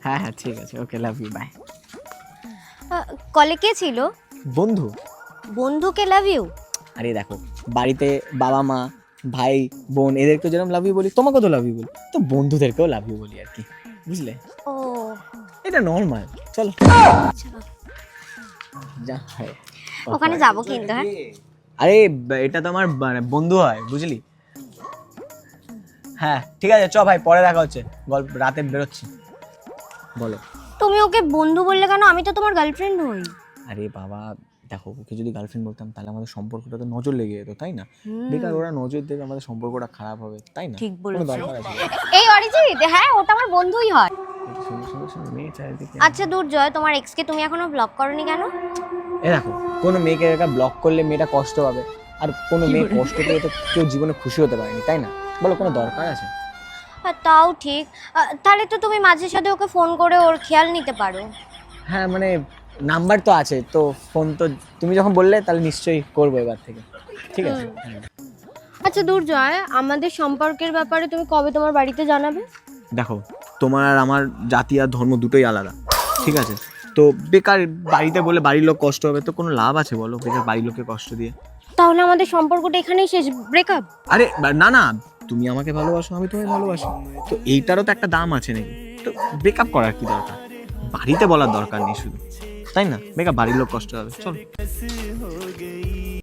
হ্যাঁ হ্যাঁ ঠিক আছে, ওকে, লাভ ইউ, বাই। কলে কে ছিল? বন্ধু। বন্ধুকে লাভ ইউ? আরে দেখো, বাড়িতে বাবা মা ভাই বোন এদেরকে যেরকম লাভ ইউ বলি, তোমাকেও তো লাভ ইউ বলি, তো বন্ধুদেরকেও লাভ ইউ বলি আর কি, বুঝলে? ও এটা নর্মাল। চলো যা হয়। ওখানে যাবো কিন্তু, হ্যাঁ। আরে এটা তো আমার বন্ধু হয়, বুঝলি? হ্যাঁ ঠিক আছে, চ ভাই, পরে দেখা হচ্ছে, গল্প রাতে বেরোচ্ছি। বলো। তুমি ওকে বন্ধু বললে কেন? আমি তো তোমার গার্লফ্রেন্ড হই। আরে বাবা, দেখো, ওকে যদি গার্লফ্রেন্ড বলতাম তাহলে আমাদের সম্পর্কটা তো নজর লেগে যেত, তাই না? বেকার ওরা নজর দেবে, আমাদের সম্পর্কটা খারাপ হবে, তাই না? ঠিক কোনো বলেছো। দরকার আছে? এই অরিজিৎ, হ্যাঁ ওটা আমার বন্ধুই হয়। একটু সুন্দর সুন্দর সুন্দর মেয়ে চারিদিকে। আচ্ছা দুর্জয়, তোমার এক্স কে তুমি এখনো ব্লক করনি কেন? এ দেখো, কোনো মেয়েকে একা ব্লক করলে মেয়েটা কষ্ট পাবে, আর কোনো মেয়ে কষ্ট পেয়ে তো কেউ জীবনে খুশি হতে পারেনি, তাই না? বলো, কোনো দরকার আছে? তাও ঠিক। তাহলে তো তুমি মাঝে সাথে ওকে ফোন করে ওর খেয়াল নিতে পারো। হ্যাঁ মানে, নাম্বার তো আছে তো, ফোন তো তুমি যখন বললে তাহলে নিশ্চয়ই করবো এবার থেকে, ঠিক আছে? আচ্ছা দুর্জয়, আমাদের সম্পর্কের ব্যাপারে তুমি কবে তোমার বাড়িতে জানাবে? দেখো, তোমার আর আমার জাতি আর ধর্ম দুটোই আলাদা, ঠিক আছে? তো বেকার বাড়িতে বলে বাড়ির লোক কষ্ট হবে, তো কোনো লাভ আছে বলো, বেকার বাড়ির লোককে কষ্ট দিয়ে? তাহলে আমাদের সম্পর্কটা এখানেই শেষ, ব্রেকআপ? আরে না না, তুমি আমাকে ভালোবাসো, আমি তোমায় ভালোবাসি, তো এইটারও তো একটা দাম আছে নাকি? তো ব্রেকআপ করার কি দরকার? বাড়িতে বলার দরকার নেই শুধু, তাই না? বেকার বাড়ির লোক কষ্ট হবে, চলো।